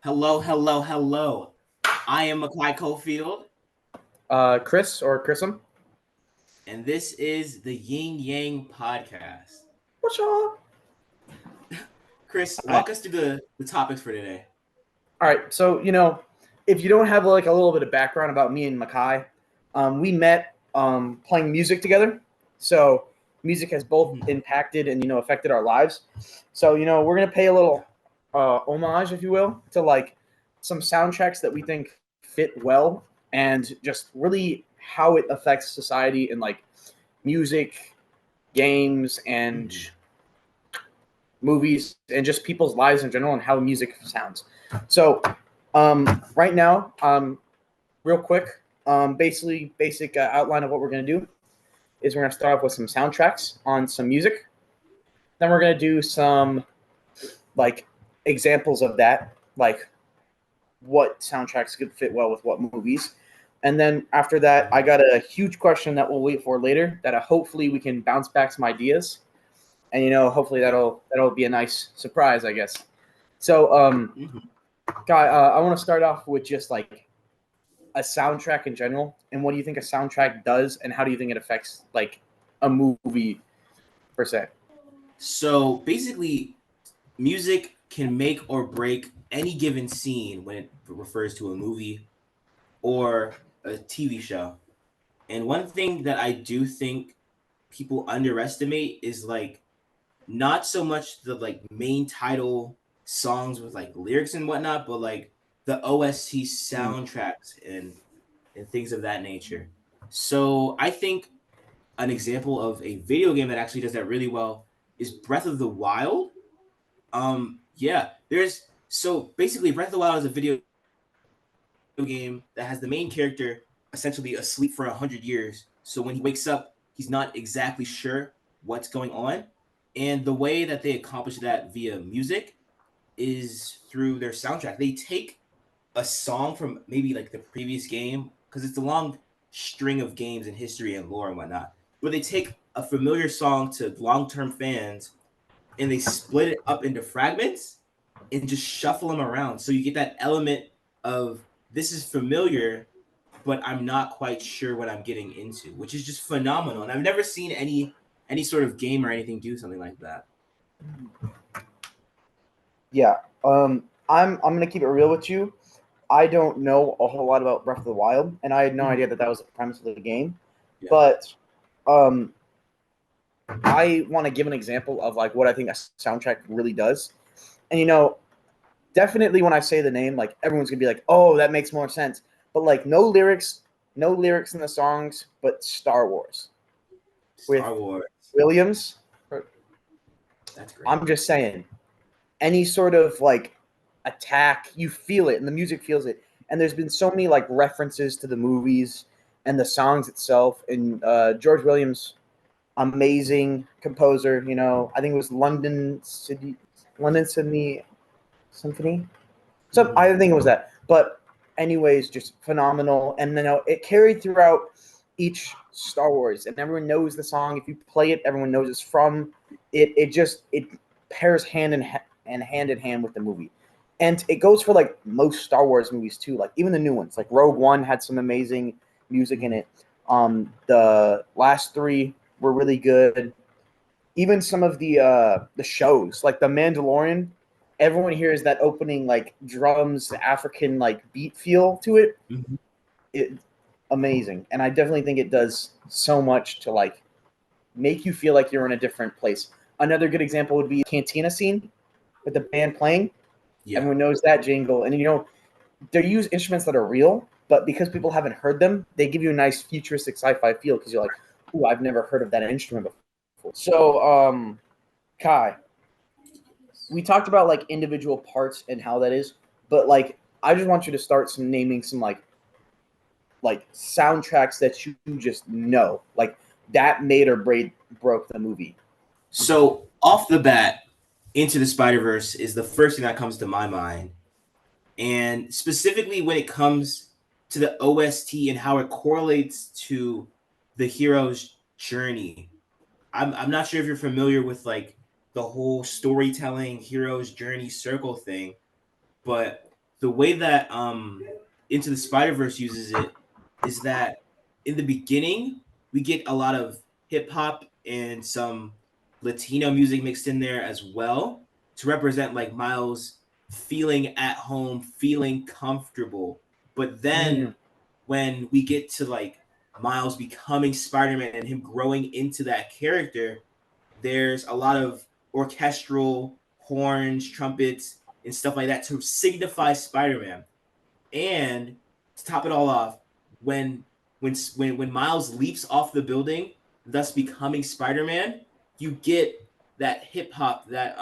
Hello, hello, hello. I am Makai Cofield, Chris or Chrisum. and this is the Ying Yang podcast. What's up? Chris, All right. walk us through the topics for today. All right. So, if you don't have like a little bit of background about me and Makai, we met playing music together. So, music has both impacted and, affected our lives. So, we're going to pay a little homage, if you will, to like some soundtracks that we think fit well and just really how it affects society and like music, games, and movies and just people's lives in general and how music sounds. So, right now, real quick, basic outline of what we're going to do is we're going to start off with some soundtracks on some music. Then we're going to do some like examples of that, like what soundtracks could fit well with what movies. And then after that, I got a huge question that we'll wait for later that hopefully we can bounce back some ideas. And hopefully that'll be a nice surprise, I guess. So, Guy, I want to start off with just like a soundtrack in general, and what do you think a soundtrack does, and how do you think it affects like a movie per se? So basically, music can make or break any given scene when it refers to a movie or a TV show. And one thing that I do think people underestimate is like not so much the like main title songs with like lyrics and whatnot, but like the OST soundtracks and things of that nature. So I think an example of a video game that actually does that really well is Breath of the Wild. Yeah, there's so basically Breath of the Wild is a video game that has the main character essentially asleep for 100 years. So when he wakes up, he's not exactly sure what's going on. And the way that they accomplish that via music is through their soundtrack. They take a song from maybe like the previous game because it's a long string of games and history and lore and whatnot. Where they take a familiar song to long-term fans and they split it up into fragments and just shuffle them around. So you get that element of this is familiar, but I'm not quite sure what I'm getting into, which is just phenomenal. And I've never seen any sort of game or anything do something like that. Yeah, I'm gonna keep it real with you. I don't know a whole lot about Breath of the Wild, and I had no idea that that was the premise of the game. Yeah. But I want to give an example of like what I think a soundtrack really does. And definitely when I say the name, like everyone's gonna be like, "Oh, that makes more sense." But like no lyrics in the songs, but Star Wars with Star Wars. Williams. That's great. I'm just saying, any sort of like attack, you feel it, and the music feels it. And there's been so many like references to the movies and the songs itself. And George Williams, amazing composer. I think it was London Sydney Symphony. So I think it was that. But anyways, just phenomenal. And then it carried throughout each Star Wars, and everyone knows the song. If you play it, everyone knows it's from it. It pairs hand in hand with the movie, and it goes for like most Star Wars movies too. Like even the new ones, like Rogue One had some amazing music in it. The last three were really good. Even some of the shows, like The Mandalorian, everyone hears that opening like drums, the African like beat feel to it. Mm-hmm. It amazing, and I definitely think it does so much to like make you feel like you're in a different place. Another good example would be Cantina scene with the band playing. Yeah. Everyone knows that jingle, and they use instruments that are real, but because people haven't heard them, they give you a nice futuristic sci-fi feel because you're like, "Ooh, I've never heard of that instrument before." So, Kai, we talked about like individual parts and how that is, but like I just want you to start naming some like soundtracks that you just know, like that made or broke the movie. So off the bat, Into the Spider-Verse is the first thing that comes to my mind. And specifically when it comes to the OST and how it correlates to the hero's journey. I'm not sure if you're familiar with like the whole storytelling hero's journey circle thing, but the way that Into the Spider Verse uses it is that in the beginning we get a lot of hip hop and some Latino music mixed in there as well to represent like Miles feeling at home, feeling comfortable. But then Mm. when we get to like Miles becoming Spider-Man and him growing into that character, there's a lot of orchestral horns, trumpets, and stuff like that to signify Spider-Man. And to top it all off, when when Miles leaps off the building, thus becoming Spider-Man, you get that hip hop, that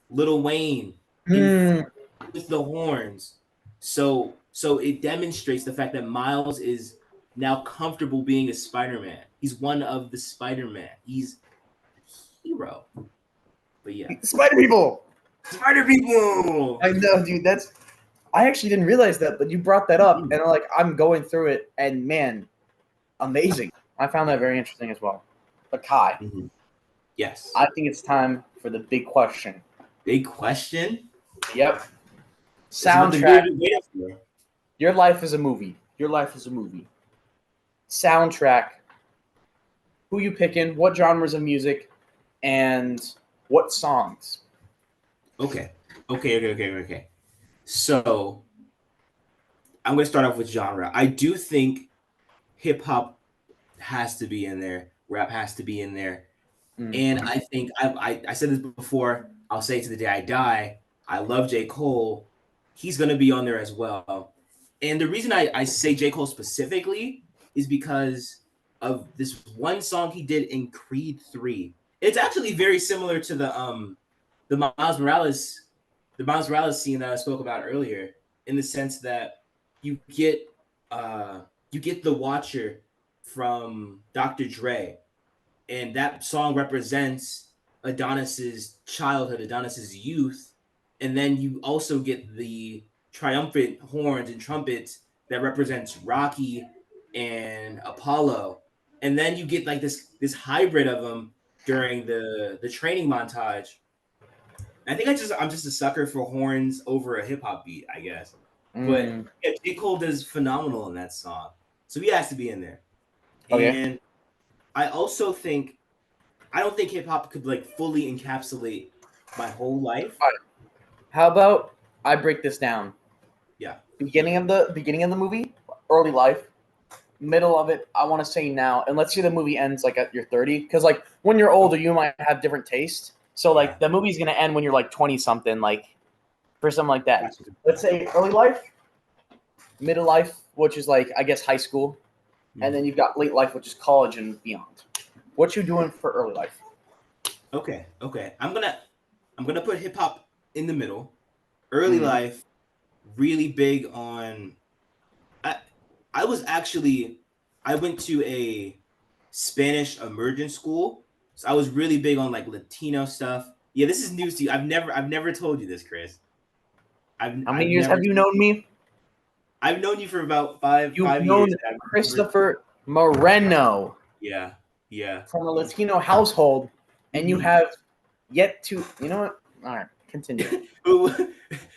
Lil Wayne in Mm. with the horns. So it demonstrates the fact that Miles is now comfortable being a Spider-Man. He's one of the Spider-Man. He's a hero. But yeah. Spider people. Spider people. I know, dude. That's I actually didn't realize that, but you brought that up, and like I'm going through it, and man, amazing. I found that very interesting as well. But Kai, Mm-hmm. Yes. I think it's time for the big question. Big question. Yep. This is what the Soundtrack. movie waited for. Your life is a movie. Your life is a movie. Soundtrack. Who you picking? What genres of music? And what songs? Okay. Okay. So I'm gonna start off with genre. I do think hip hop has to be in there. Rap has to be in there. Mm. And I think I said this before. I'll say it to the day I die. I love J. Cole. He's gonna be on there as well. And the reason I say J. Cole specifically is because of this one song he did in Creed 3. It's actually very similar to the Miles Morales scene that I spoke about earlier, in the sense that you get you get the Watcher from Dr. Dre, and that song represents Adonis's childhood, Adonis's youth, and then you also get the triumphant horns and trumpets that represents Rocky and Apollo, and then you get like this hybrid of them during the training montage. I think I'm just a sucker for horns over a hip hop beat, I guess. But Mm. yeah, J. Cole does phenomenal in that song, so he has to be in there. Okay. And I also think I don't think hip hop could like fully encapsulate my whole life. All right. How about I break this down? Yeah. Beginning of the movie, early life, middle of it, I want to say now, and let's say the movie ends like at your 30, because like when you're older, you might have different tastes. So Yeah. like the movie's gonna end when you're like 20 something, like for something like that. Gotcha. Let's say early life, middle life, which is like I guess high school, and then you've got late life, which is college and beyond. What you doing for early life? Okay. I'm gonna put hip hop in the middle. Early Mhm. life, really big on. I I was actually I went to a Spanish immersion school, so I was really big on like Latino stuff. Yeah, this is news to you. I've never told you this, Chris. How many I've years never have you known me? I've known you for about You've five known years. I've never, Christopher Moreno yeah, yeah. from a Latino household, and you Mhm. have yet to. You know what? All right, continue.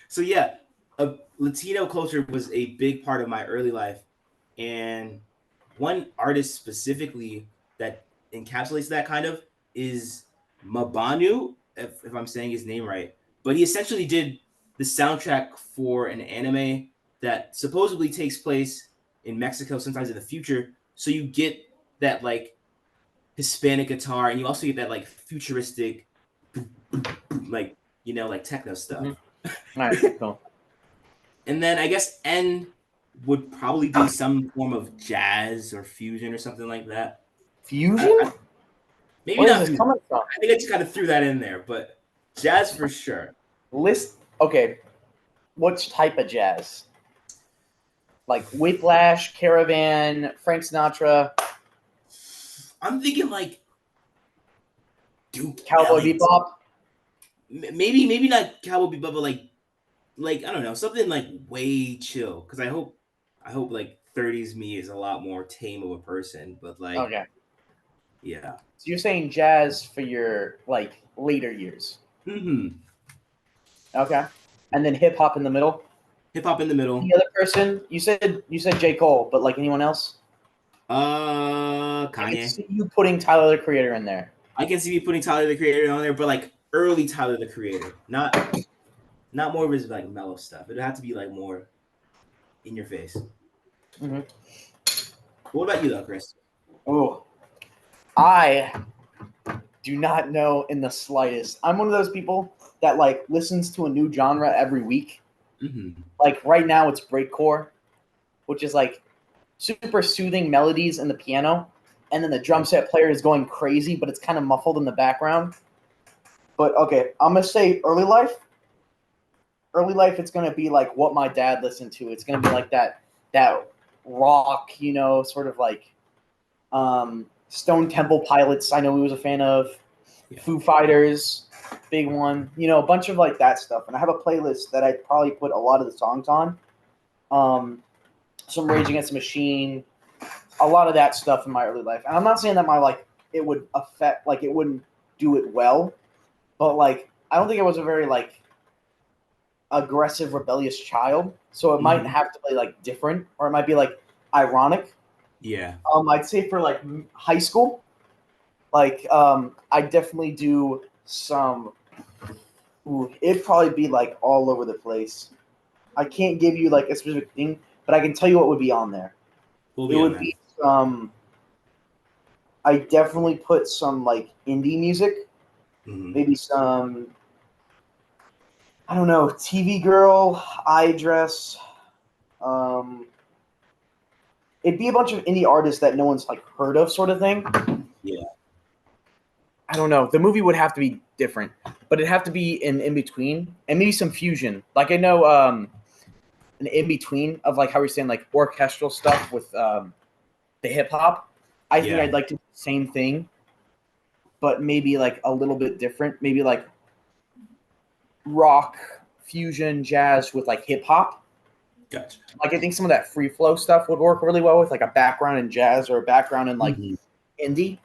So yeah, Latino culture was a big part of my early life, and one artist specifically that encapsulates that kind of is Mabanu, if I'm saying his name right. But he essentially did the soundtrack for an anime that supposedly takes place in Mexico, sometimes in the future. So you get that like Hispanic guitar, and you also get that like futuristic, like like techno Mm-hmm. stuff. All right, cool. And then I guess N would probably be some form of jazz or fusion or something like that. Fusion? Maybe Where is not this fusion. coming from? I think I just kind of threw that in there, but jazz for sure. List. Okay, what type of jazz? Like Whiplash, Caravan, Frank Sinatra, I'm thinking like Duke Cowboy Ellington. Bebop. Maybe not Cowboy Bebop, but like I don't know, something like way chill. Because I hope like 30s me is a lot more tame of a person, but like Okay. yeah. So you're saying jazz for your like later years. Hmm. Okay. And then hip hop in the middle. Hip hop in the middle. Any other person? You said J. Cole, but like anyone else? I could Kanye. see you putting Tyler the Creator in there. I can see me putting Tyler the Creator on there, but like early Tyler the Creator, not more of his like mellow stuff. It'd have to be like more in your face. Mm-hmm. What about you though, Chris? Oh, I do not know in the slightest. I'm one of those people that like listens to a new genre every week. Hmm. Like right now, it's breakcore, which is like super soothing melodies in the piano, and then the drum set player is going crazy, but it's kind of muffled in the background. But okay, I'm gonna say early life. Early life, it's gonna be like what my dad listened to. It's gonna be like that rock, sort of like Stone Temple Pilots. I know he was a fan of Yeah. Foo Fighters, big one. A bunch of like that stuff. And I have a playlist that I probably put a lot of the songs on. Some Rage Against the Machine, a lot of that stuff in my early life. And I'm not saying that my like it would affect like it wouldn't do it well, but like I don't think I was a very like aggressive, rebellious child. So it might Hmm. have to be like different, or it might be like ironic. Yeah. I'd say for like high school, like I definitely do some. Ooh, it'd probably be like all over the place. I can't give you like a specific thing, but I can tell you what would be on there. We'll It be on would there. be some. I definitely put some like indie music, Hmm. maybe some. I don't know, TV Girl, I Dress. Um, it'd be a bunch of indie artists that no one's like heard of, sort of thing. Yeah. I don't know. The movie would have to be different, but it'd have to be in between, and maybe some fusion. Like I know an in between of like how we're saying like orchestral stuff with the hip hop. I think Yeah. I'd like to do the same thing, but maybe like a little bit different. Maybe like rock, fusion, jazz with like hip hop. Gotcha. Like I think some of that free flow stuff would work really well with like a background in jazz or a background in like Hmm. indie.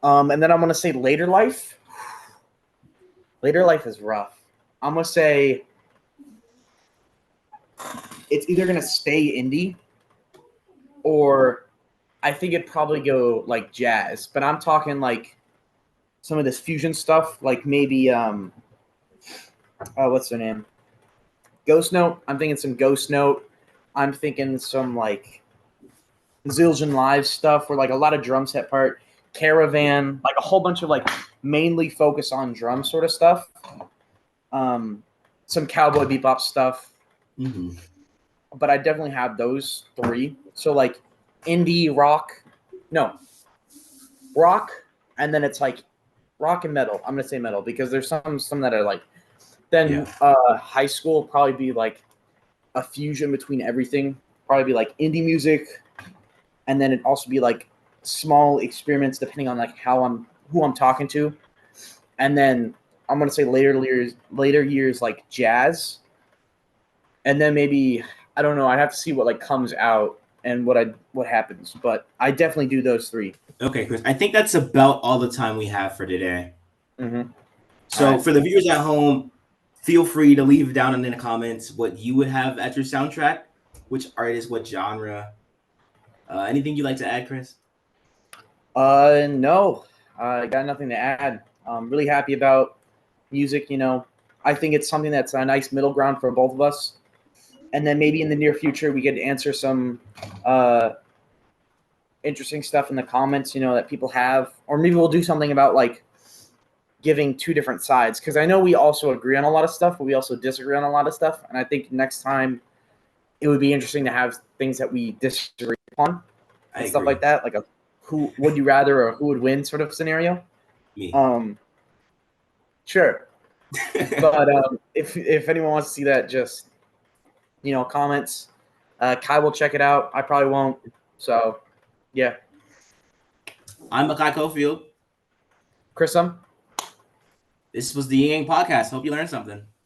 And then I'm gonna say later life. Later life is rough. I'm gonna say it's either gonna stay indie or I think it'd probably go like jazz. But I'm talking like some of this fusion stuff, like maybe what's their name? Ghost Note. I'm thinking some Ghost Note. I'm thinking some like Zildjian Live stuff where like a lot of drum set part, Caravan, like a whole bunch of like mainly focus on drum sort of stuff. Um, some cowboy bebop stuff, Hmm. but I definitely have those three. So like indie rock, no rock, and then it's like rock and metal. I'm gonna say metal because there's some that are like. Then Yeah. high school probably be like a fusion between everything. Probably be like indie music, and then it also be like small experiments depending on like who I'm talking to, and then I'm gonna say later years like jazz, and then maybe I don't know. I have to see what like comes out and what happens, but I definitely do those three. Okay, Chris. I think that's about all the time we have for today. Mm-hmm. All So right. for the viewers at home, feel free to leave down in the comments what you would have at your soundtrack, which artist, what genre. Anything you'd like to add, Chris? No, I got nothing to add. I'm really happy about music. I think it's something that's a nice middle ground for both of us. And then maybe in the near future we could answer some uh, interesting stuff in the comments, that people have, or maybe we'll do something about like giving two different sides because I know we also agree on a lot of stuff, but we also disagree on a lot of stuff. And I think next time it would be interesting to have things that we disagree upon I and stuff like agree. that, like a who would you rather or who would win sort of scenario. Me. Um, sure, but if anyone wants to see that, just comments. Kai will check it out. I probably won't. So yeah, I'm Makai Cofield. Chris, This was the Ying podcast. Hope you learned something.